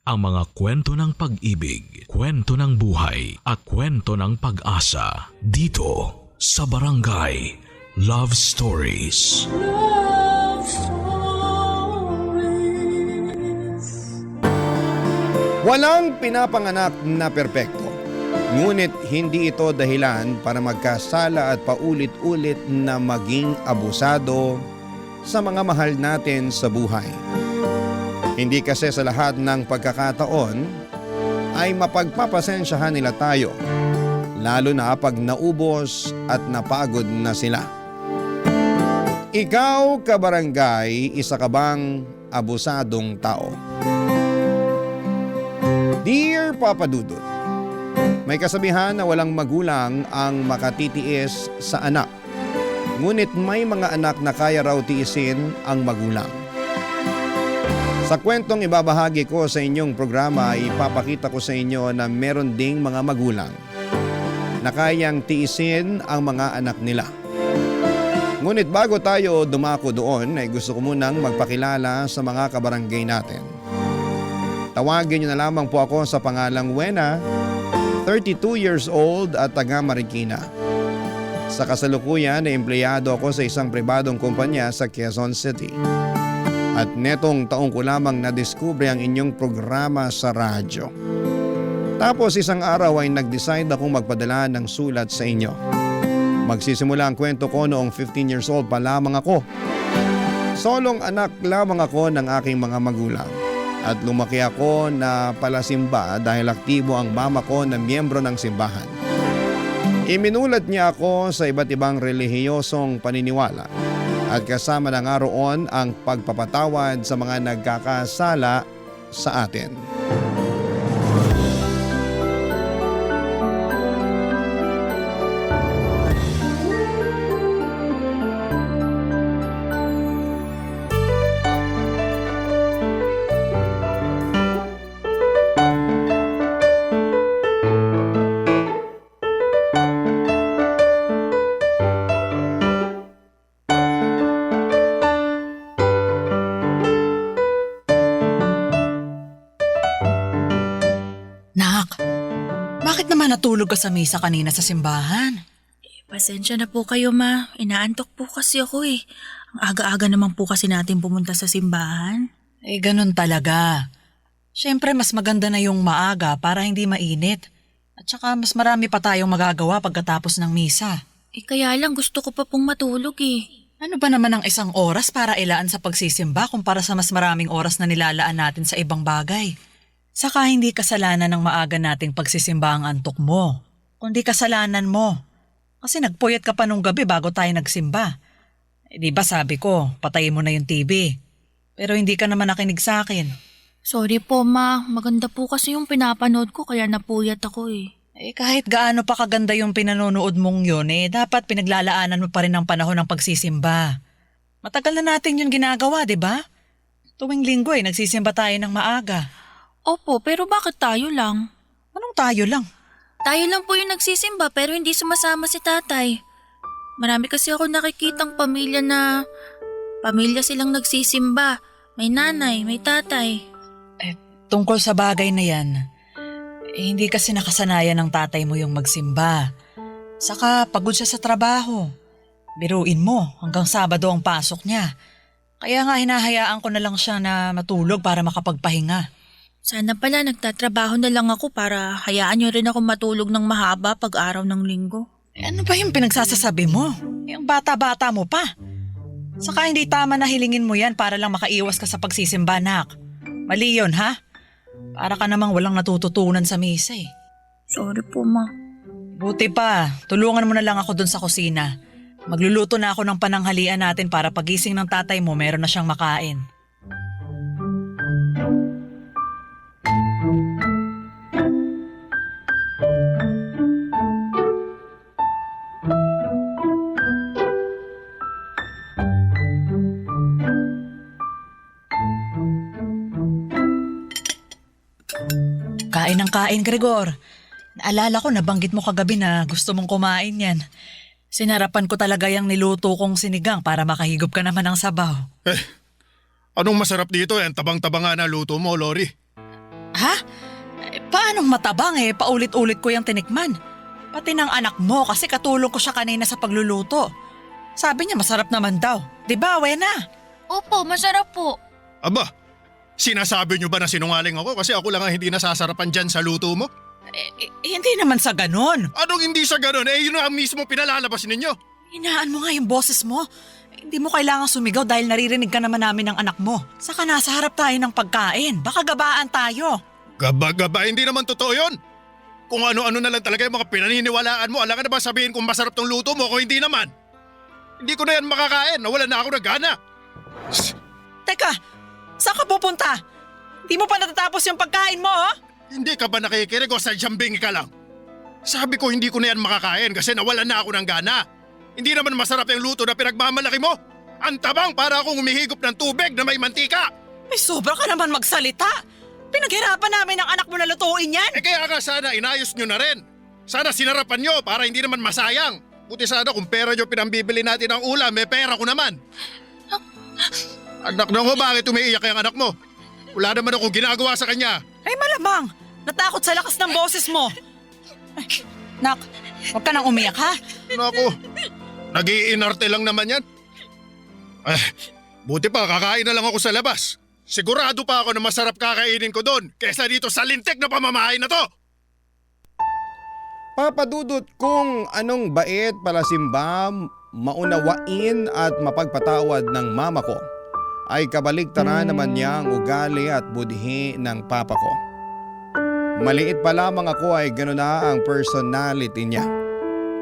ang mga kwento ng pag-ibig, kwento ng buhay at kwento ng pag-asa dito sa Barangay Love Stories. Love Stories. Walang pinapanganak na perpekto. Ngunit hindi ito dahilan para magkasala at paulit-ulit na maging abusado sa mga mahal natin sa buhay. Hindi kasi sa lahat ng pagkakataon ay mapagpapasensyahan nila tayo, lalo na pag naubos at napagod na sila. Ikaw, kabarangay, isa ka bang abusadong tao? Dear Papa Dudut, may kasabihan na walang magulang ang makatitiis sa anak. Ngunit may mga anak na kaya raw tiisin ang magulang. Sa kwentong ibabahagi ko sa inyong programa, ipapakita ko sa inyo na meron ding mga magulang na kayang tiisin ang mga anak nila. Ngunit bago tayo dumako doon, ay gusto ko munang magpakilala sa mga kabarangay natin. Tawagin niyo na lamang po ako sa pangalang Wena, 32 years old at taga Marikina. Sa kasalukuyan, empleyado ako sa isang pribadong kumpanya sa Quezon City. At netong taong ko lamang nadiskubre ang inyong programa sa radyo. Tapos isang araw ay nag-decide akong magpadala ng sulat sa inyo. Magsisimula ang kwento ko noong 15 years old pa lamang ako. Solong anak lamang ako ng aking mga magulang. At lumaki ako na palasimba dahil aktibo ang mama ko na miyembro ng simbahan. Iminulat niya ako sa iba't ibang relihiyosong paniniwala. At kasama na nga roon ang pagpapatawad sa mga nagkakasala sa atin. Bakit naman natulog ka sa misa kanina sa simbahan? Pasensya na po kayo, ma. Inaantok po kasi ako eh. Ang aga-aga naman po kasi natin pumunta sa simbahan. Ganun talaga. Siyempre mas maganda na yung maaga para hindi mainit. At saka mas marami pa tayong magagawa pagkatapos ng misa. Kaya lang gusto ko pa pong matulog eh. Ano ba naman ang isang oras para ilaan sa pagsisimba kumpara sa mas maraming oras na nilalaan natin sa ibang bagay? Saka hindi kasalanan ng maaga nating pagsisimba ang antok mo, kundi kasalanan mo. Kasi nagpuyat ka pa nung gabi bago tayo nagsimba. Di ba sabi ko, patayin mo na yung TV. Pero hindi ka naman nakinig sa akin. Sorry po, ma. Maganda po kasi yung pinapanood ko kaya napuyat ako eh. Kahit gaano pa kaganda yung pinanonood mong yun, dapat pinaglalaanan mo pa rin ang panahon ng pagsisimba. Matagal na natin yung ginagawa, di ba? Tuwing linggo nagsisimba tayo ng maaga. Opo, pero bakit tayo lang? Anong tayo lang? Tayo lang po yung nagsisimba pero hindi sumasama si tatay. Marami kasi ako nakikitang pamilya silang nagsisimba. May nanay, may tatay. Tungkol sa bagay na yan, hindi kasi nakasanayan ng tatay mo yung magsimba. Saka pagod siya sa trabaho. Biruin mo, hanggang Sabado ang pasok niya. Kaya nga hinahayaan ko na lang siya na matulog para makapagpahinga. Sana pala nagtatrabaho na lang ako para hayaan niyo rin ako matulog ng mahaba pag araw ng linggo. Ano ba yung pinagsasasabi mo? Yung bata-bata mo pa. Saka hindi tama na hilingin mo yan para lang makaiwas ka sa pagsisimba, nak. Mali yun, ha? Para ka namang walang natututunan sa misa eh. Sorry po, ma. Buti pa, tulungan mo na lang ako dun sa kusina. Magluluto na ako ng pananghalian natin para pagising ng tatay mo meron na siyang makain. Kain ng kain, Gregor. Naalala ko, nabanggit mo kagabi na gusto mong kumain yan. Sinarapan ko talaga yung niluto kong sinigang para makahigop ka naman ng sabaw. Anong masarap dito? Ang tabang-taba nga na luto mo, Lori. Ha? Paanong matabang paulit-ulit ko yung tinikman. Pati ng anak mo kasi katulong ko siya kanina sa pagluluto. Sabi niya masarap naman daw. Diba, Wena? Opo, masarap po. Aba, sinasabi niyo ba na sinungaling ako kasi ako lang ang hindi nasasarapan dyan sa luto mo? Hindi naman sa ganon. Anong hindi sa ganun? Yun ang mismo pinalalabas ninyo. Hinaan mo nga yung boses mo. Hindi mo kailangang sumigaw dahil naririnig ka naman namin ng anak mo. Saka nasa harap tayo ng pagkain. Baka gabaan tayo. Gaba, hindi naman totoo yun. Kung ano-ano na lang talaga yung mga pinaniniwalaan mo, alam ka na ba sabihin kung masarap tong luto mo kung hindi naman? Hindi ko na yan makakain, nawala na ako ng gana. Teka, saan ka pupunta? Di mo pa natatapos yung pagkain mo, oh? Hindi ka ba nakikinig o sadyambing ka lang? Sabi ko hindi ko na yan makakain kasi nawala na ako ng gana. Hindi naman masarap yung luto na pinagmamalaki mo. Ang tabang para akong humihigop ng tubig na may mantika. May sobra ka naman magsalita. Pinaghirapan namin ang anak mo na lutuin yan. Kaya nga sana inayos nyo na rin. Sana sinarapan nyo para hindi naman masayang. Buti sana kung pera nyo pinambibili natin ng ulam, may pera ko naman. Anak na ko, bakit umiiyak yung anak mo? Wala naman akong ginagawa sa kanya. Ay malamang, natakot sa lakas ng boses mo. Ay, nak, huwag ka nang umiyak ha. Naku, nag-iinarte lang naman yan. Buti pa kakain na lang ako sa labas. Sigurado pa ako na masarap kakainin ko doon kaysa dito sa lintik na pamamahay na to. Papadudot kung anong bait pala Simba, maunawain at mapagpatawad ng mama ko, ay kabaligtaran naman niya ang ugali at budhi ng papa ko. Maliit pa lamang ako ay gano'n na ang personality niya.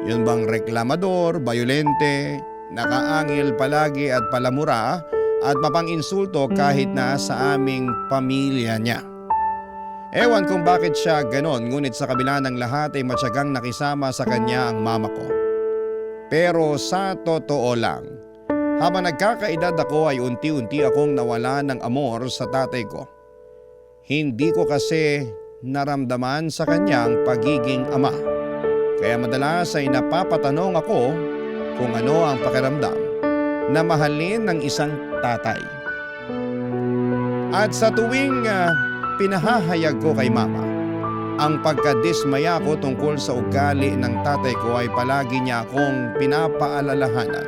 Yun bang reklamador, bayolente, nakaangil palagi at palamura at mapang-insulto kahit na sa aming pamilya niya. Ewan kung bakit siya ganon, ngunit sa kabila ng lahat ay matyagang nakisama sa kanya ang mama ko. Pero sa totoo lang, habang nagkakaedad ako ay unti-unti akong nawala ng amor sa tatay ko. Hindi ko kasi naramdaman sa kanyang pagiging ama. Kaya madalas ay napapatanong ako kung ano ang pakiramdam na mahalin ng isang tatay. At sa tuwing pinahahayag ko kay mama, ang pagkadismaya ko tungkol sa ugali ng tatay ko ay palagi niya akong pinapaalalahanan.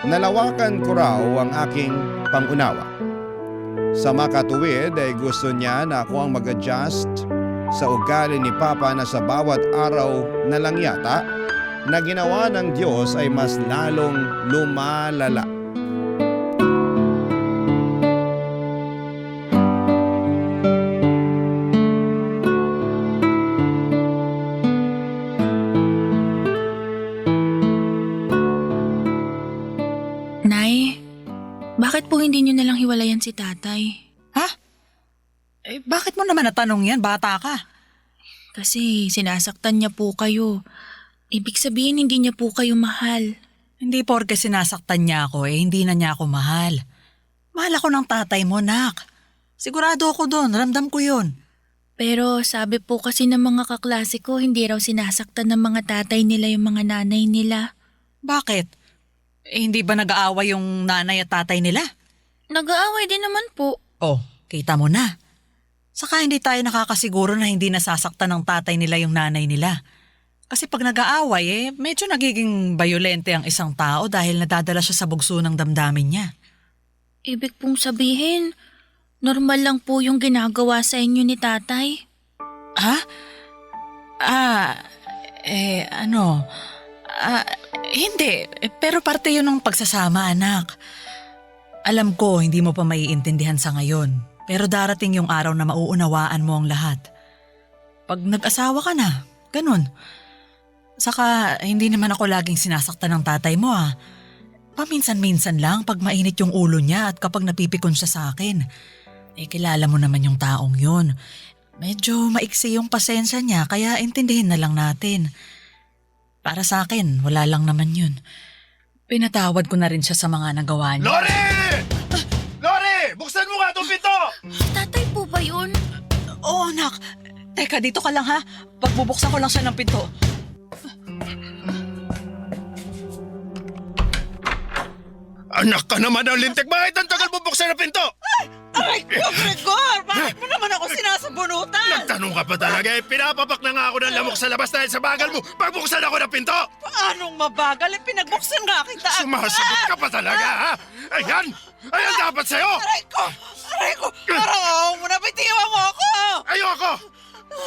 Nalawakan ko raw ang aking pangunawa. Sa makatuwid ay gusto niya na ako ang mag-adjust sa ugali ni Papa na sa bawat araw na lang yata na ginawa ng Diyos ay mas lalong lumalala. Nay, bakit po hindi niyo nalang hiwalayan si tatay? Ha? Bakit mo naman natanong yan? Bata ka. Kasi sinasaktan niya po kayo. Ibig sabihin hindi niya po kayo mahal. Hindi porke sinasaktan niya ako hindi na niya ako mahal. Mahal ako ng tatay mo, nak. Sigurado ako doon, ramdam ko yun. Pero sabi po kasi ng mga kaklase ko, hindi raw sinasaktan ng mga tatay nila yung mga nanay nila. Bakit? Hindi ba nag-aaway yung nanay at tatay nila? Nag-aaway din naman po. Oh, kita mo na. Saka hindi tayo nakakasiguro na hindi nasasaktan ng tatay nila yung nanay nila. Kasi pag nag-aaway medyo nagiging bayolente ang isang tao dahil nadadala siya sa bugso ng damdamin niya. Ibig pong sabihin, normal lang po yung ginagawa sa inyo ni tatay? Ha? Hindi. Pero parte yun ng pagsasama, anak. Alam ko, hindi mo pa maiintindihan sa ngayon. Pero darating yung araw na mauunawaan mo ang lahat. Pag nag-asawa ka na, ganun. Saka, hindi naman ako laging sinasaktan ng tatay mo Paminsan-minsan lang pag mainit yung ulo niya at kapag napipikon siya sa akin. Kilala mo naman yung taong yun. Medyo maiksi yung pasensya niya kaya intindihin na lang natin. Para sa akin, wala lang naman yun. Pinatawad ko na rin siya sa mga nagawa niya. Lori! Lori! Buksan mo nga itong pinto! Tatay po ba yun? Oo, anak. Teka, dito ka lang ha. Pagbubuksan ko lang siya ng pinto. Anak ka naman ng lintik! Bakit ang tagal mo buksan ang pinto? Aray ko, Gregor! Bakit mo naman ako sabunutan! Nagtanong ka pa talaga eh. Pinapapak na nga ako ng lamok sa labas dahil sa bagal mo. Pagbuksan ako ng pinto! Paanong mabagal? Pinagbuksan nga kita agad! Sumasagot ka pa talaga, ha? Ayan! Ayan dapat sa'yo! Aray ko! Aray ko! Parang ayaw mo na, bitiwan mo ako! Ayoko!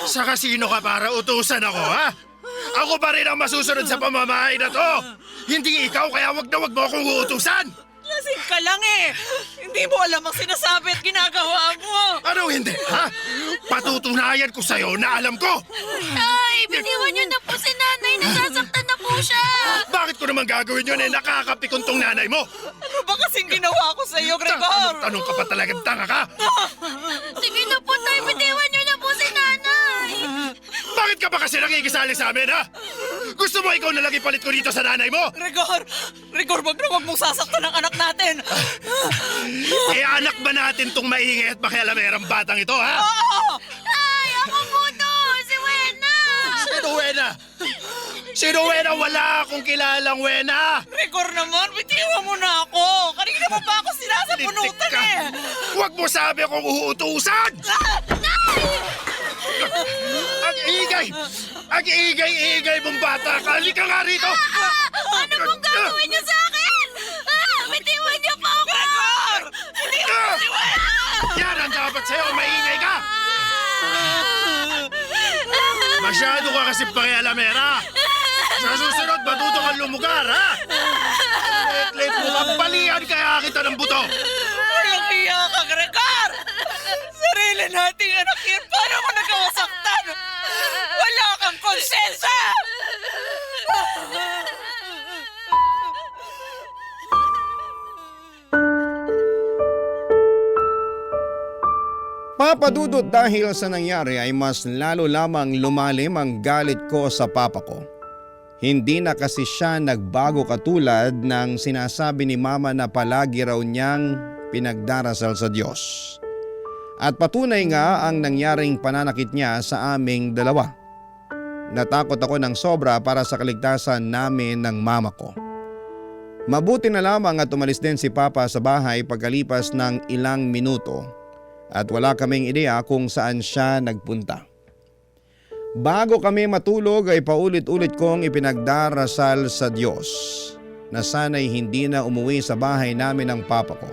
Sa kasino ka para utusan ako, ha? Ako pa rin ang masusunod sa pamamahay na to! Hindi ikaw, kaya wag na wag mo akong uutusan! Lasing ka lang eh! Hindi mo alam ang sinasabi at ginagawa mo! Ano hindi, ha? Patutunayan ko sa'yo na alam ko! Tay, bitiwan niyo na po si nanay. Nasasaktan na po siya. Bakit ko naman gagawin yun eh? Nakakapikon tong nanay mo! Ano ba kasing ginawa ko sa iyo, Gregor? Tanong ka pa talagang tanga ka! Sige na po, tay. Bitiwan niyo na po si nanay. Bakit ka ba kasi nakikisali sa amin, ha? Gusto mo ikaw na lang ipalit ko dito sa nanay mo? Gregor, wag na wag mong sasaktan ang anak natin! Eh, anak ba natin tong maingay at makialamerang batang ito, ha? Oo! Tay, ako po to. Si Wena. Sino Wena? Sino Wena? Wala akong kilalang Wena! Gregor naman, bitiwan mo na ako! Kanina mo pa ako sinasabunutan Lintik ka. eh! Huwag mo sabi akong uutusan! Ang ingay! Ang ingay-ingay mong bata ka! Halika nga rito! Ano pong gagawin niyo sa akin? Bitiwan niyo po ako. Gregor! Hindi ka Ah! bitiwan! Yan ang dapat sa'yo! Maingay ka! Masyado ka kasi pakialamera! Sa susunod, matuto kang lumugar, ha? Let mo kapalian kaya kita ng buto! Walang hiya ka, Gregor! Sarili nating anak yan, paano mo nagkawasaktan? Wala kang konsensya! Papadudot dahil sa nangyari ay mas lalo lamang lumalim ang galit ko sa papa ko. Hindi na kasi siya nagbago katulad ng sinasabi ni mama na palagi raw niyang pinagdarasal sa Diyos. At patunay nga ang nangyaring pananakit niya sa aming dalawa. Natakot ako ng sobra para sa kaligtasan namin ng mama ko. Mabuti na lamang at umalis din si papa sa bahay pagkalipas ng ilang minuto. At wala kaming ideya kung saan siya nagpunta. Bago kami matulog ay paulit-ulit kong ipinagdarasal sa Diyos na sana'y hindi na umuwi sa bahay namin ng papa ko.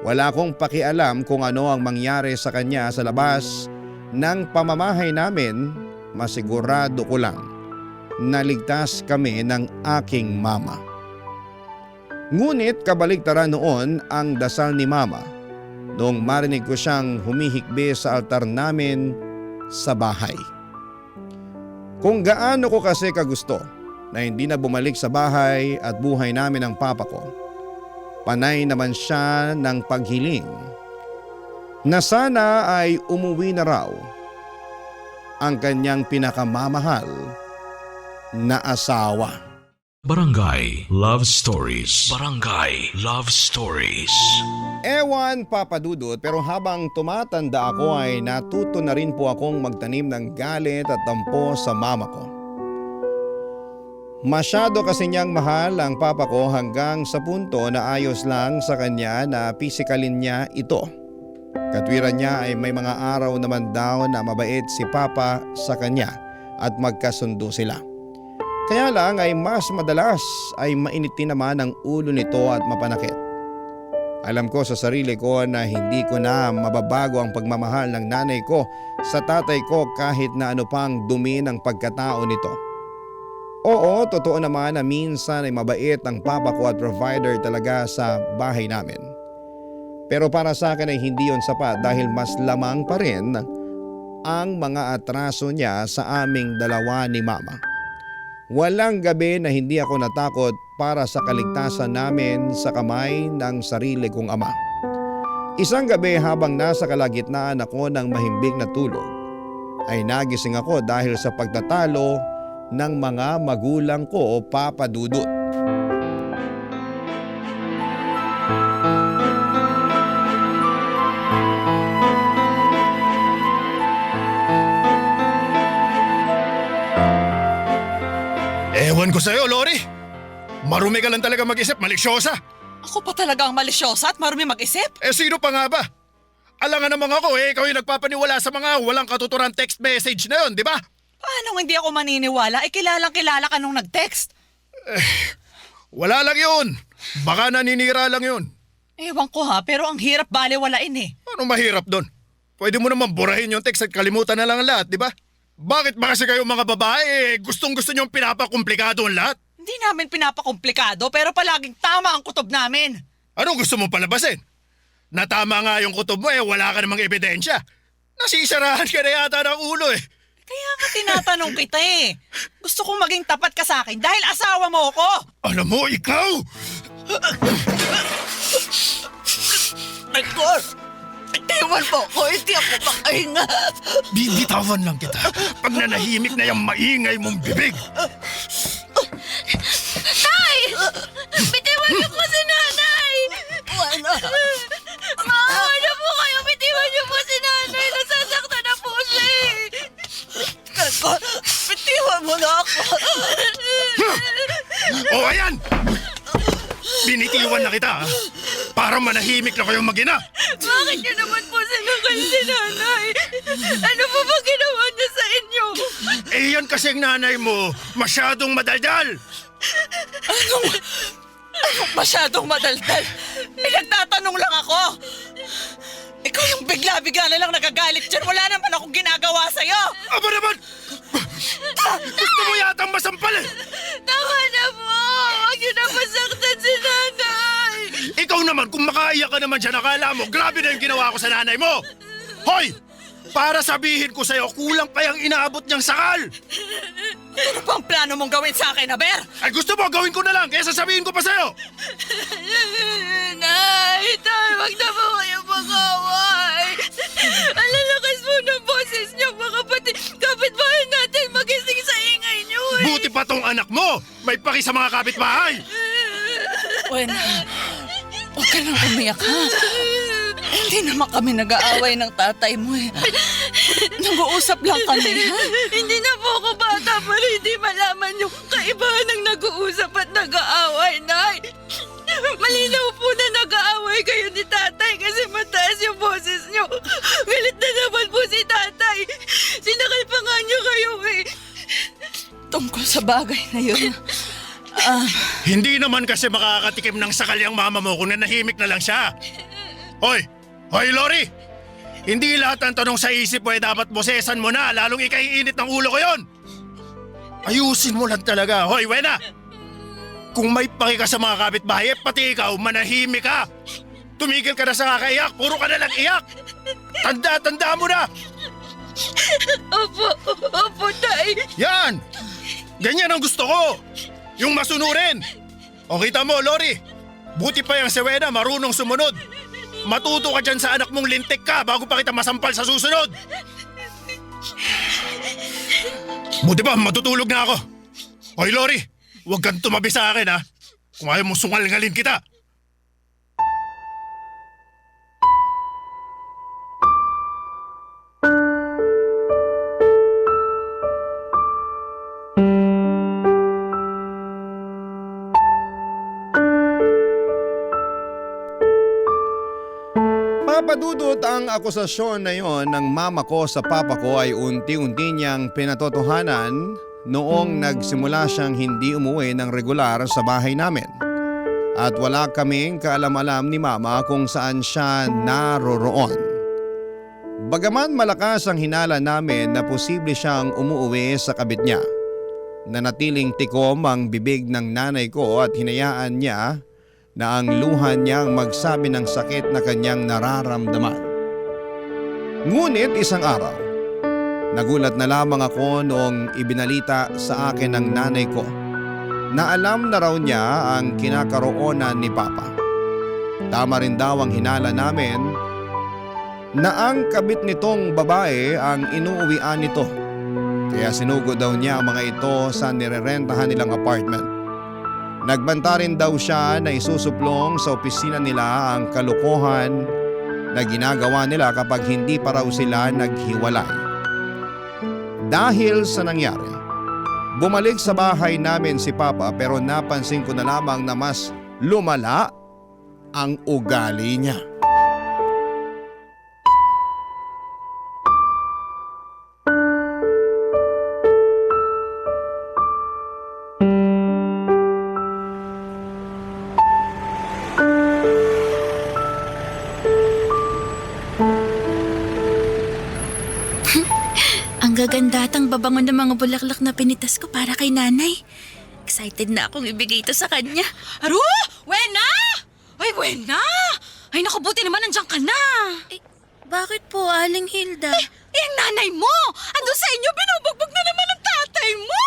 Wala akong pakialam kung ano ang mangyari sa kanya sa labas ng pamamahay namin, masigurado ko lang na ligtas kami ng aking mama. Ngunit kabaligtaran noon ang dasal ni mama noong marinig ko siyang humihikbi sa altar namin sa bahay. Kung gaano ko kasi kagusto na hindi na bumalik sa bahay at buhay namin ng papa ko, panay naman siya ng paghiling na sana ay umuwi na raw ang kanyang pinakamamahal na asawa. Barangay Love Stories. Barangay Love Stories. Ewan papadudot, pero habang tumatanda ako ay natuto na rin po akong magtanim ng galit at tampo sa mama ko. Masyado kasi niyang mahal ang papa ko hanggang sa punto na ayos lang sa kanya na pisikalin niya ito. Katwiran niya ay may mga araw naman daw na mabait si papa sa kanya at magkasundo sila. Kaya lang ay mas madalas ay mainitin naman ang ulo nito at mapanakit. Alam ko sa sarili ko na hindi ko na mababago ang pagmamahal ng nanay ko sa tatay ko kahit na ano pang dumi ng pagkatao nito. Oo, totoo naman na minsan ay mabait ang papa ko at provider talaga sa bahay namin. Pero para sa akin ay hindi yon sapat dahil mas lamang pa rin ang mga atraso niya sa aming dalawa ni mama. Walang gabi na hindi ako natakot para sa kaligtasan namin sa kamay ng sarili kong ama. Isang gabi habang nasa kalagitnaan ako ng mahimbing na tulog, ay nagising ako dahil sa pagtatalo ng mga magulang ko o papadudot. Ewan ko sa'yo, Lori. Marumi ka lang talaga mag-isip, malisyosa. Ako pa talaga ang malisyosa at marumi mag-isip? Eh sino pa nga ba? Alangan naman ako ikaw yung nagpapaniwala sa mga walang katuturan text message na yun, di ba? Paano hindi ako maniniwala? Kilalang kilala ka nung nag-text. Wala lang yun. Baka naninira lang yun. Ewan ko ha, pero ang hirap baliwalain eh. Ano mahirap doon? Pwede mo naman burahin yung text at kalimutan na lang ang lahat, di ba? Bakit ba kasi kayo mga babae gustong-gusto niyong pinapakomplikado ang lahat? Hindi namin pinapakomplikado pero palaging tama ang kutob namin. Anong gusto mong palabasin? Natama nga yung kutob mo wala ka namang ebidensya. Nasisarahan ka na yata ng ulo Kaya nga tinatanong kita eh. Gusto kong maging tapat ka sa akin dahil asawa mo ako. Alam mo, ikaw! Edgar! Itiwan mo ako, hindi ako makahinga. Bibitawan lang kita pag nanahimik na yung maingay mong bibig. Tay! Bitiwan niyo po si nanay! Wala. Maawa na po kayo! Bitiwan niyo po si nanay! Nasasaktan na po siya Edgar, bitiwan mo na ako. O ayan! Binitiwan na kita para manahimik na kayong mag-ina. Bakit niyo naman po sinakal si nanay? Ano po ba ginawa niya sa inyo? Yan kasing nanay mo, masyadong madaldal. Anong masyadong madaldal? Nagtatanong lang ako. Ikaw yung bigla-bigla na lang nagagalit dyan. Wala naman akong ginagawa sa'yo. Aba naman! Gusto mo yatang masampal Tama na po! Huwag niyo na masaktan si nanay! Ikaw naman, kung makaiyak ka naman dyan, akala mo, grabe na yung ginawa ko sa nanay mo. Hoy! Para sabihin ko sa'yo, kulang pa yung inaabot niyang sakal. Ano bang plano mong gawin sa akin, Aber? Ay gusto mo, gawin ko na lang, kaya sasabihin ko pa sa'yo. Nay! Tay! Huwag na po kayo mag-away! Ang lalakas po ng boses niyo! Baka pati kapitbahay natin magising sa ingay niyo Buti pa tong anak mo, may paki sa mga kapitbahay. Wen, huwag ka nang umiyak, ha? Hindi naman kami nag-aaway ng tatay mo eh. Nag-uusap lang kami, ha? Hindi na po ako bata para hindi malaman yung kaibahan ng nag-uusap at nag-aaway, Nay! Malinaw po na nag-aaway kayo ni tatay kasi mataas yung boses niyo. Galit na naman po si tatay. Sinakal pa nga niyo kayo eh. Tungkol sa bagay na yun. Hindi naman kasi makakatikim ng sakal yung mama mo kung nanahimik na lang siya. Hoy! Hoy, Lori! Hindi lahat ng tanong sa isip mo dapat bosesan mo na, lalong ikaiinit ng ulo ko yon. Ayusin mo lang talaga. Hoy, Wena! Kung may paki ka sa mga kapitbahay, pati ikaw, manahimik ka. Tumigil ka na sa kakaiyak, puro ka na lang iyak. Tanda mo na! Opo, Tay. Yan! Ganyan ang gusto ko! Yung masunurin! O kita mo, Lori, buti pa yung si Wena marunong sumunod. Matuto ka dyan sa anak mong lintik ka bago pa kita masampal sa susunod. Buti pa, matutulog na ako. Hoy, Lori, huwag kang tumabi sa akin ha. Kung ayaw mong sungal-ngalin kita. Papadudot ang akusasyon na yon ng mama ko sa papa ko ay unti-unti niyang pinatotohanan noong nagsimula siyang hindi umuwi ng regular sa bahay namin. At wala kaming kaalam-alam ni mama kung saan siya naroroon. Bagaman malakas ang hinala namin na posible siyang umuwi sa kabit niya, nanatiling tikom ang bibig ng nanay ko at hinayaan niya na ang luha niyang magsabi ng sakit na kanyang nararamdaman. Ngunit isang araw, nagulat na lamang ako noong ibinalita sa akin ng nanay ko na alam na raw niya ang kinakaroonan ni Papa. Tama rin daw ang hinala namin na ang kabit nitong babae ang inuuwian nito. Kaya sinugod daw niya ang mga ito sa nirerentahan nilang apartment. Nagbanta rin daw siya na isusuplong sa opisina nila ang kalokohan na ginagawa nila kapag hindi pa raw sila naghiwalay. Dahil sa nangyari, bumalik sa bahay namin si Papa pero napansin ko na lamang na mas lumala ang ugali niya. Ang gaganda at ang babango ng mga bulaklak na pinitas ko para kay nanay. Excited na akong ibigay ito sa kanya. Aru! Wena! Ay, Wena! Ay, naku, buti naman nandiyan ka na. Eh, bakit po, Aling Hilda? Eh, ang nanay mo! Andun sa inyo, binubugbog na naman ang tatay mo!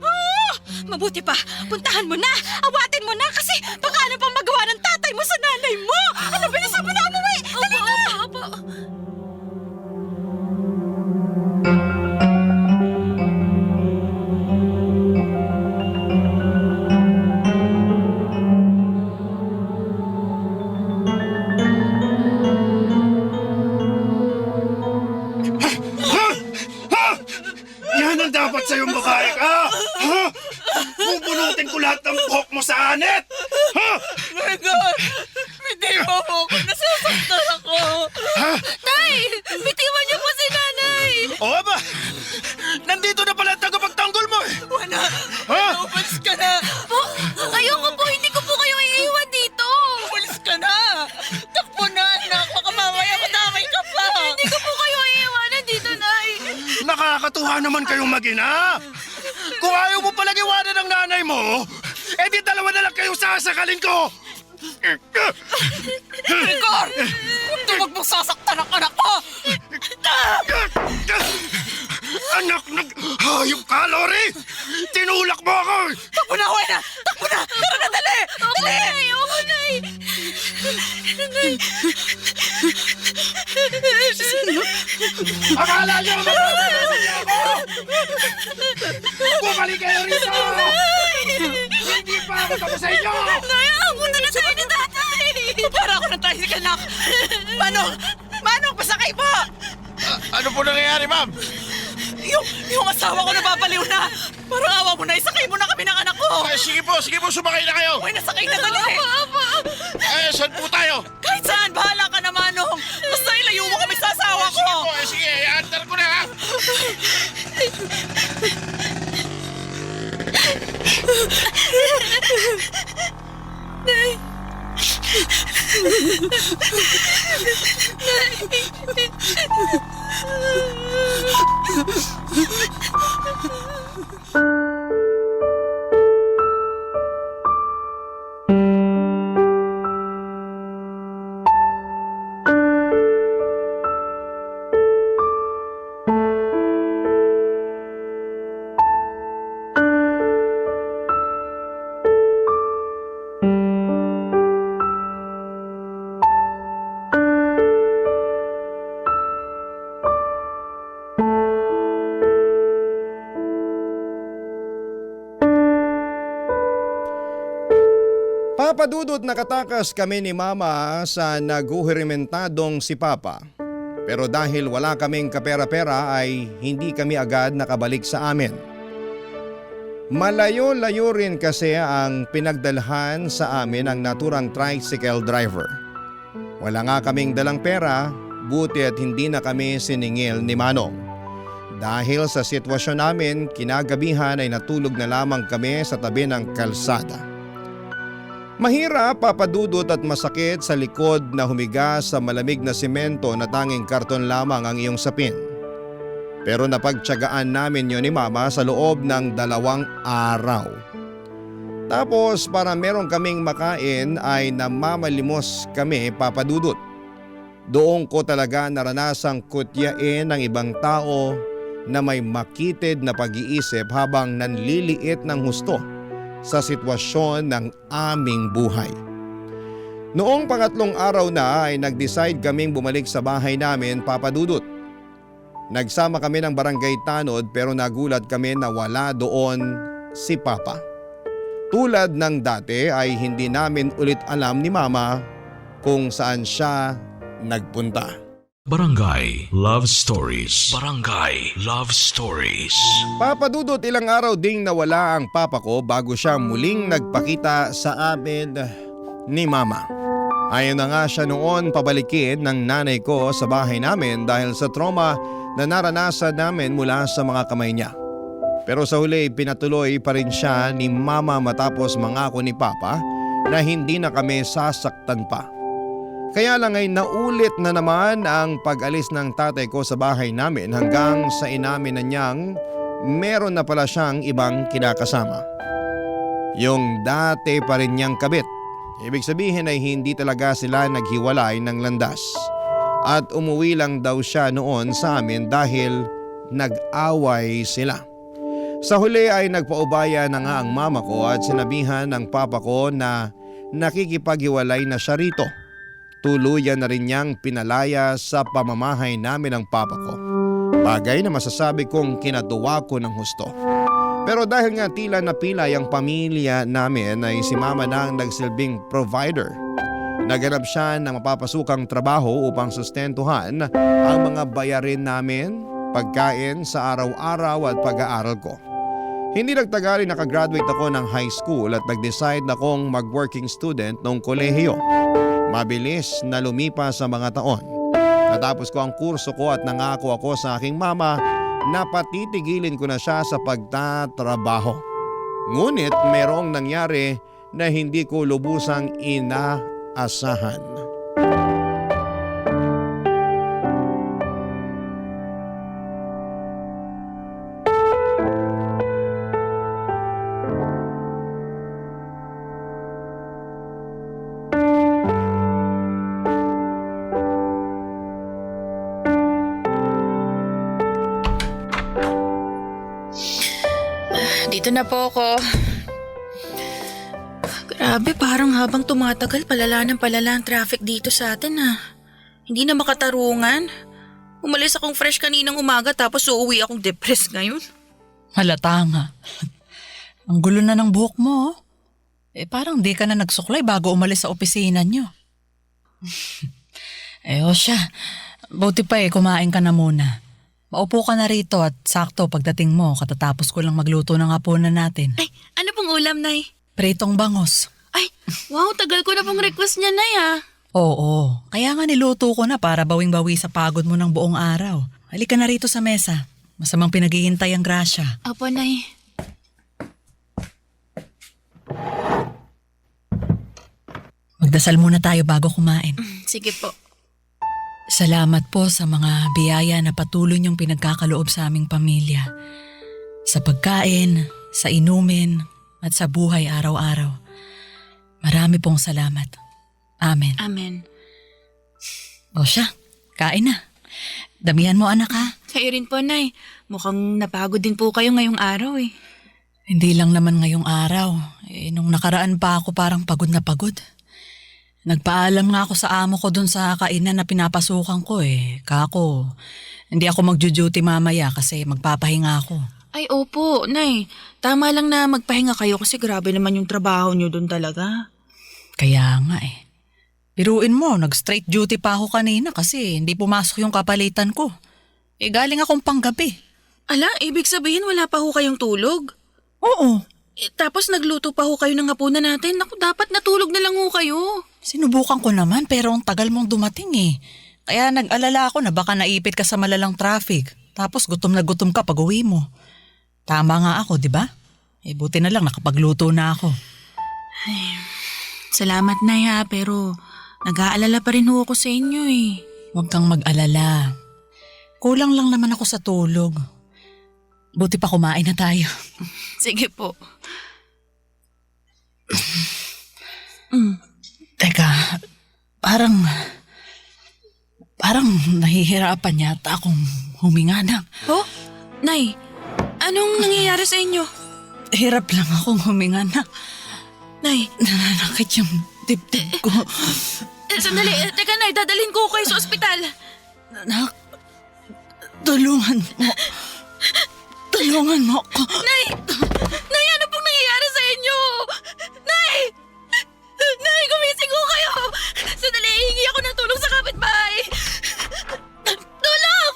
Ah, mabuti pa, puntahan mo na, awatin mo na kasi baka ano pang magawa ng tatay mo sa nanay mo! Ano, bilisan mo na umuwi! Dali na! Opo. Yan ang dapat sa'yong babae ka! Ha? Bubunutin ko lahat ng buhok mo sa anit! Ha? My God! Hindi mo ako! Nasasaktan ako! Ha? Tay! Bitiwan niyo po si nanay! Oo ba? Nandito na pala ang tagapagtanggol mo eh! Wena! Ha? Umalis ka na! Po, ayoko po, hindi ko po kayo iiwan dito! Umalis ka na! Takbo na, anak! Baka mamaya madamay ka pa! Hindi ko po kayo iiwanan dito, Nay! Nakakatuwa naman kayong mag-ina! Kung ayaw mo palang iwanan ng nanay mo, edi dalawa na lang kayo sasakalin ko! Rigor! Huwag mong sasaktan ang anak ko! Anak ng hayop ka, Lori! Tinulak mo ako! Takbo na, Wena! Takbo na! Tara na, dali! Opo, Nay! Opo, Nay! Akala niyo magpapalala niyo ako! Bumalik kayo rito! Hindi pa ako tapos sa inyo! Nay, ako na na tayo ni tatay! Para ako ng tricycle, anak! Manong! Manong, pasakay po! Ano po nangyayari, ma'am? Yung asawa ko nababaliw na! Parang awa mo na, isakay mo na kami ng anak ko! Sige po, sumakay na kayo! Uy, nasakay na dali! Saan po tayo? Kahit saan, bahala ka na, Manong! Basta ilayo mo kami sa asawa ko! Sige, i-antar ko na ha! Papadudot nakatakas kami ni Mama sa naguhirimentadong si Papa. Pero dahil wala kaming kapera-pera ay hindi kami agad nakabalik sa amin. Malayo-layo rin kasi ang pinagdalhan sa amin ang naturang tricycle driver. Wala nga kaming dalang pera, buti at hindi na kami siningil ni Manong. Dahil sa sitwasyon namin, kinagabihan ay natulog na lamang kami sa tabi ng kalsada. Mahirap, papadudot at masakit sa likod na humiga sa malamig na simento na tanging karton lamang ang iyong sapin. Pero napagtiyagaan namin yun ni Mama sa loob ng 2 araw. Tapos para meron kaming makain ay namamalimos kami, papadudot. Doon ko talaga naranasang kutyain ng ibang tao na may makitid na pag-iisip habang nanliliit ng husto sa sitwasyon ng aming buhay. Noong 3 araw na ay nag-decide kaming bumalik sa bahay namin, papadudot. Nagsama kami ng barangay tanod pero nagulat kami na wala doon si Papa. Tulad ng dati ay hindi namin ulit alam ni Mama kung saan siya nagpunta. Barangay Love Stories. Barangay Love Stories. Papadudot, ilang araw ding nawala ang papa ko bago siya muling nagpakita sa amin ni Mama. Ayaw na nga siya noon pabalikin ng nanay ko sa bahay namin dahil sa trauma na naranasan namin mula sa mga kamay niya. Pero sa huli pinatuloy pa rin siya ni Mama matapos mangako ni Papa na hindi na kami sasaktan pa. Kaya lang ay naulit na naman ang pag-alis ng tatay ko sa bahay namin hanggang sa inamin na niyang meron na pala siyang ibang kinakasama. Yung dati pa rin niyang kabit. Ibig sabihin ay hindi talaga sila naghiwalay ng landas. At umuwi lang daw siya noon sa amin dahil nag-away sila. Sa huli ay nagpaubaya na nga ang mama ko at sinabihan ng papa ko na nakikipaghiwalay na siya rito. Tuluyan na rin niyang pinalaya sa pamamahay namin ng papa ko. Bagay na masasabi kong kinatuwa ko ng husto. Pero dahil nga tila napilay ang pamilya namin ay si mama na ang nagsilbing provider. Naghanap siya ng mapapasukang trabaho upang sustentuhan ang mga bayarin namin, pagkain sa araw-araw at pag-aaral ko. Hindi nagtagal ay nakagraduate ako ng high school at nag-decide akong mag-working student noong kolehiyo. Mabilis na lumipas sa mga taon. Natapos ko ang kurso ko at nangako ako sa aking mama na patitigilin ko na siya sa pagtatrabaho. Ngunit merong nangyari na hindi ko lubusang inaasahan. Dito na po ako. Grabe, parang habang tumatagal, palala ng palala ang traffic dito sa atin Hindi na makatarungan. Umalis akong fresh kaninang umaga tapos uuwi akong depressed ngayon. Halata nga. Ang gulo na ng buhok mo. Parang di ka na nagsuklay bago umalis sa opisina nyo. O siya. Buti pa kumain ka na muna. Maupo ka na rito at sakto pagdating mo katatapos ko lang magluto ng hapunan natin. Ay, ano pong ulam, Nay? Pritong bangos. Ay, wow, tagal ko na pong request niya, Nay Oo, kaya nga niluto ko na para bawing-bawi sa pagod mo ng buong araw. Halika na rito sa mesa. Masamang pinaghihintay ang grasya. Apo, Nay. Magdasal muna tayo bago kumain. Sige po. Salamat po sa mga biyaya na patuloy niyong pinagkakaloob sa aming pamilya. Sa pagkain, sa inumin, at sa buhay araw-araw. Marami pong salamat. Amen. Amen. O siya, kain na. Damihan mo anak ha. Kayo rin po, Nay. Mukhang napagod din po kayo ngayong araw Hindi lang naman ngayong araw. Nung nakaraan pa ako parang pagod na pagod. Nagpaalam nga ako sa amo ko dun sa kainan na pinapasukan ko Kako, hindi ako magjo-duty mamaya kasi magpapahinga ako. Ay, opo, Nay. Tama lang na magpahinga kayo kasi grabe naman yung trabaho niyo dun talaga. Kaya nga Biruin mo, nag-straight duty pa ako kanina kasi hindi pumasok yung kapalitan ko. Galing akong panggabi. Ala, ibig sabihin wala pa ho kayong tulog? Oo. Tapos nagluto pa ho kayo ng hapunan natin. Naku, dapat natulog na lang ho kayo. Sinubukan ko naman pero ang tagal mong dumating Kaya nag-alala ako na baka naipit ka sa malalang traffic. Tapos gutom na gutom ka pag uwi mo. Tama nga ako, di ba? Buti na lang nakapagluto na ako. Ay, salamat, Nay pero nag-aalala pa rin ho ako sa inyo Huwag kang mag-alala. Kulang lang naman ako sa tulog. Buti pa kumain na tayo. Sige po. Teka, parang nahihirapan yata akong huminga na. Ho? Nay, anong nangyayari sa inyo? Hirap lang akong huminga na. Nay, Nananakit yung dibdib ko. Sandali, teka Nay, dadalhin ko kayo sa ospital. Anak, tulungan mo. Tulungan mo ako. Nay! Nay, ano pong nangyayari sa inyo? Nay! Nay, gumising ko kayo! Sandali, hihingi ako ng tulong sa kapitbahay. Tulong!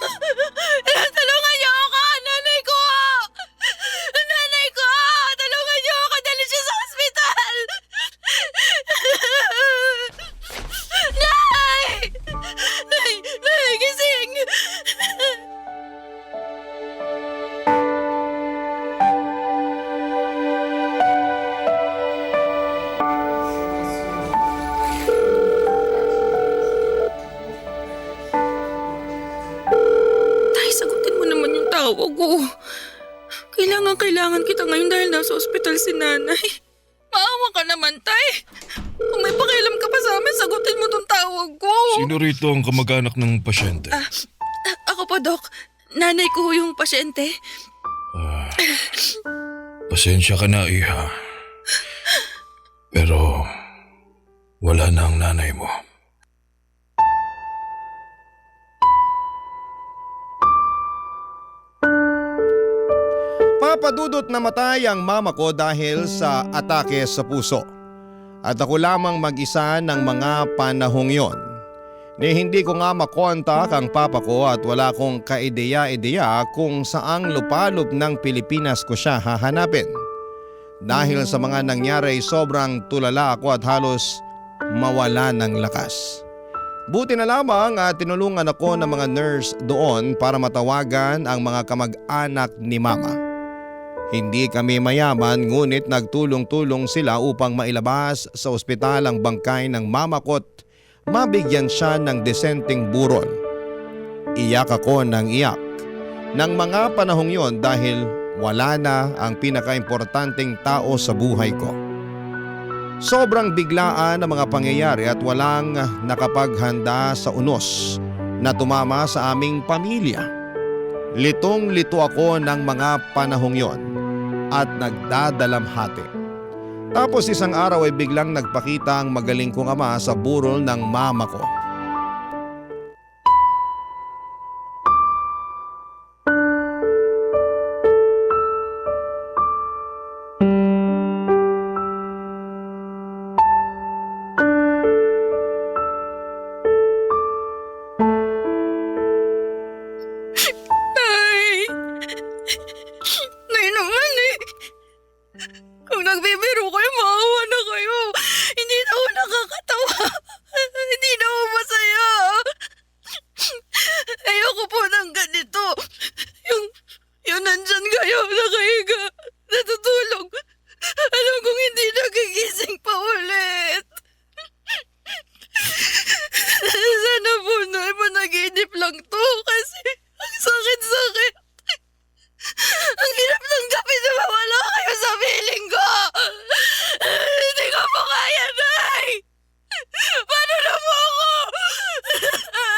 Tulungan niyo ako! Nanay ko! Nanay ko! Tulungan niyo ako! Dali siya sa ospital! Nay! Nay! Nay, gising! tawag ko. Kailangan kita ngayon dahil nasa ospital si nanay. Maawa ka naman, Tay. Kung may pakialam ka pa sa amin, sagutin mo tong tawag ko. Sino rito ang kamag-anak ng pasyente? Ako po, Dok. Nanay ko yung pasyente. Pasensya ka na, Iha. Pero wala na ang nanay mo. Papadudot namatay ang mama ko dahil sa atake sa puso. At ako lamang mag-isa ng mga panahong yon. Ni hindi ko nga makontak ang papa ko at wala kong kaideya-ideya kung saang lupalop ng Pilipinas ko siya hahanapin. Dahil sa mga nangyari sobrang tulala ako at halos mawala ng lakas. Buti na lamang at tinulungan ako ng mga nurse doon para matawagan ang mga kamag-anak ni mama. Hindi kami mayaman ngunit nagtulong-tulong sila upang mailabas sa ospital ang bangkay ng mama ko't mabigyan siya ng desenteng burol. Iyak ako ng iyak ng mga panahong yon dahil wala na ang pinakaimportanteng tao sa buhay ko. Sobrang biglaan ang mga pangyayari at walang nakapaghanda sa unos na tumama sa aming pamilya. Litong-lito ako ng mga panahong yon at nagdadalamhati. Tapos isang araw ay biglang nagpakita ang magaling kong ama sa burol ng mama ko. Nay! Nay naman eh. Kung nagbibiro kayo, maawa na kayo. Hindi na ako nakakatawa. Hindi na ako masaya. Ayoko po ng ganito. Yung nandyan kayo, nakahiga, natutulog. Alam kong hindi nagigising pa ulit. Sana po, Nay, panaginip lang to kasi ang sakit-sakit. Ang hirap tanggapin na mawala kayo sa piling ko. Hindi ko po kaya, Nay. Paano na po ako?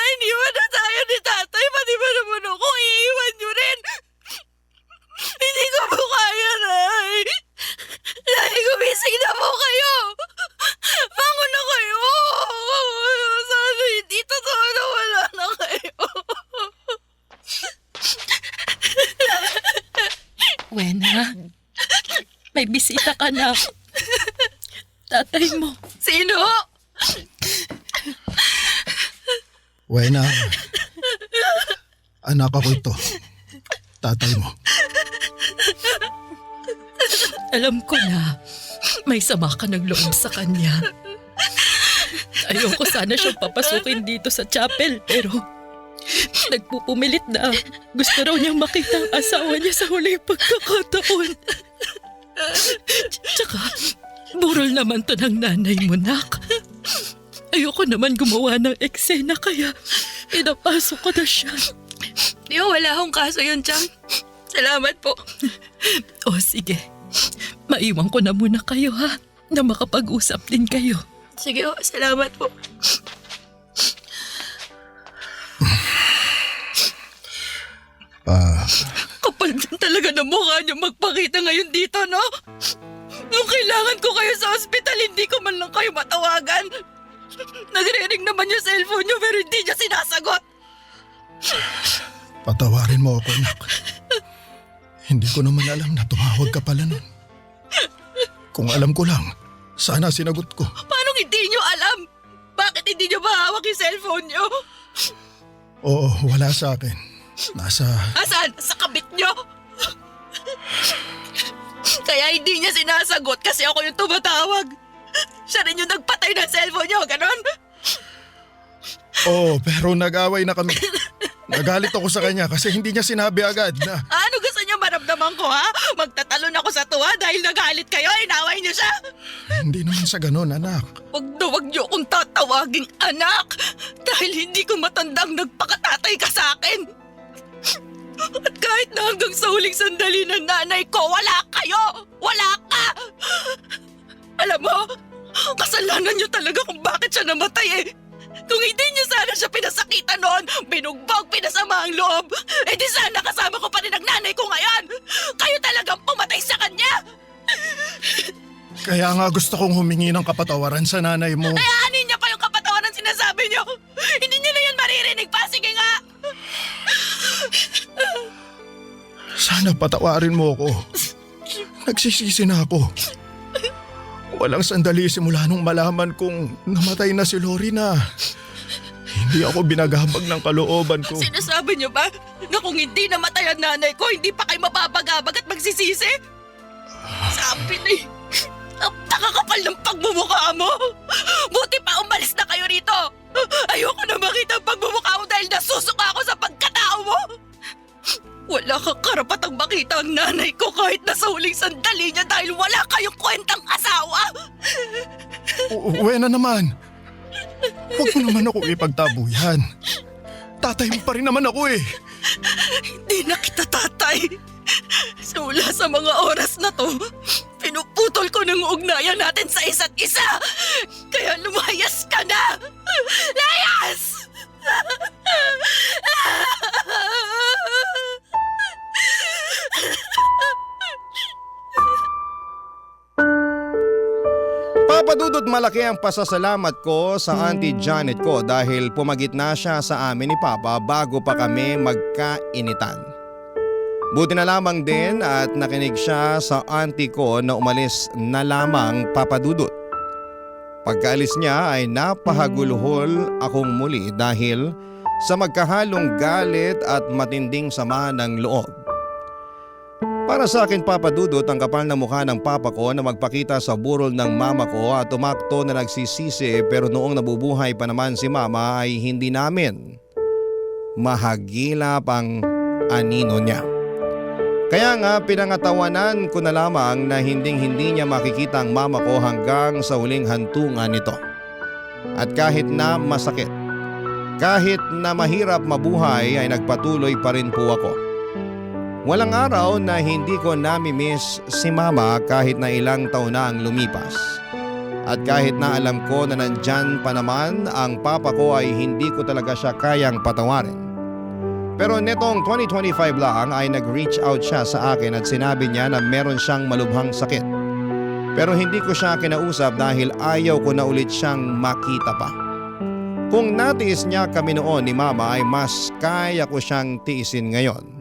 Iniwan na tayo ni tatay, pati ba naman ako iiwan niyo rin? Hindi ko po kaya, Nay. Nay, gumising na po kayo. Bangon na kayo. Sana hindi totoo na wala na kayo. Wena, may bisita ka na. Tatay mo. Sino? Wena, anak ako ito. Tatay mo. Alam ko na may sama ka ng loob sa kanya. Ayoko sana siyang papasukin dito sa chapel pero nagpupumilit na gusto raw niyang makita ang asawa niya sa huling pagkakataon. Tsaka, burol naman to ng nanay mo, nak. Ayoko naman gumawa ng eksena kaya pinapasok ko na siya. Di ba wala akong kaso yun, Chang? Salamat po. O sige, maiwan ko na muna kayo ha, na makapag-usap din kayo. Sige, salamat po. Kapal din talaga ng mukha niyo magpakita ngayon dito, no? Nung kailangan ko kayo sa ospital, hindi ko man lang kayo matawagan. Nagre-ring naman yung cellphone niyo pero hindi niya sinasagot. Patawarin mo ako, anak. Hindi ko naman alam na tumawag ka pala nun. Kung alam ko lang, sana sinagot ko. Paano hindi niyo alam? Bakit hindi niyo mahawak yung cellphone niyo? Oo, wala sa akin. Asan? Sa kabit niyo? Kaya hindi niya sinasagot kasi ako yung tumatawag. Siya rin yung nagpatay ng cellphone niyo, ganon? Oo, pero nag-away na kami. Nagalit ako sa kanya kasi hindi niya sinabi agad na... Ano gusto niyo maramdaman ko, ha? Magtatalon ako sa tuwa dahil nagalit kayo, inaway niyo siya? Hindi naman sa ganun, anak. Huwag niyo akong tatawaging anak dahil hindi ko matandang nagpakatatay ka sa akin. At kahit na hanggang sa huling sandali ng nanay ko, wala kayo! Wala ka! Alam mo, kasalanan niyo talaga kung bakit siya namatay eh. Kung hindi niyo sana siya pinasakitan noon, binugbog, pinasama ang loob, eh di sana kasama ko pa rin ang nanay ko ngayon! Kayo talagang pumatay sa kanya! Kaya nga gusto kong humingi ng kapatawaran sa nanay mo. Kaya anin niya pa yung kapatawaran sinasabi niyo? Hindi niyo na yan maririnig pa, sige nga! Sana patawarin mo ako. Nagsisisi na ako. Walang sandali simula nung malaman kong namatay na si Lori na hindi ako binagabag ng kalooban ko. Sinasabi niyo ba na kung hindi namatay ang nanay ko, hindi pa kayo mapapagabag at magsisisi? Sabi na ang nakakapal ng pagmumukha mo! Buti pa umalis na kayo rito! Ayoko na makita ang pagmumukha mo dahil nasusuka ako sa pagkatao mo! Wala kang karapatang makita ang nanay ko kahit nasa huling sandali niya dahil wala kayong kwentang asawa! Uwe na naman. Huwag mo naman ako ipagtabuyan. Tatay mo pa rin naman ako eh. Hindi na kita tatay! Simula sa mga oras na to, pinuputol ko ng ugnayan natin sa isa't isa! Kaya lumayas ka na! Layas! Papadudot, malaki ang pasasalamat ko sa Auntie Janet ko dahil pumagitna siya sa amin ni Papa bago pa kami magkainitan. Buti na lamang din at nakinig siya sa auntie ko na umalis na lamang, Papadudot. Pagkaalis niya ay napahagulhol akong muli dahil sa magkahalong galit at matinding sama ng loob. Para sa akin, Papadudot, ang kapal na mukha ng papa ko na magpakita sa burol ng mama ko at tumakto na nagsisisi, pero noong nabubuhay pa naman si mama ay hindi namin mahagilap ang anino niya. Kaya nga pinangatawanan ko na lamang na hindi niya makikita ang mama ko hanggang sa huling hantungan nito. At kahit na masakit, kahit na mahirap mabuhay ay nagpatuloy pa rin po ako. Walang araw na hindi ko nami-miss si mama kahit na ilang taon na ang lumipas. At kahit na alam ko na nandyan pa naman ang papa ko ay hindi ko talaga siya kayang patawarin. Pero netong 2025 lang ay nag-reach out siya sa akin at sinabi niya na meron siyang malubhang sakit. Pero hindi ko siya kinausap dahil ayaw ko na ulit siyang makita pa. Kung natiis niya kami noon ni mama ay mas kaya ko siyang tiisin ngayon.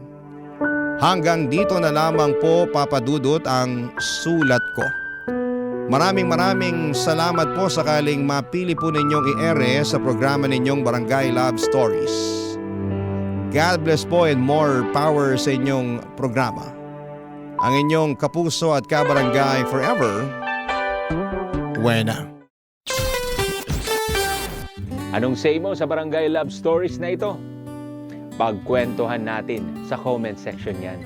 Hanggang dito na lamang po, Papadudot, ang sulat ko. Maraming salamat po sakaling mapili po ninyong i-ere sa programa ninyong Barangay Love Stories. God bless po and more power sa inyong programa. Ang inyong kapuso at kabarangay forever, Wena. Anong say mo sa Barangay Love Stories na ito? Pagkwentuhan natin sa comment section yan.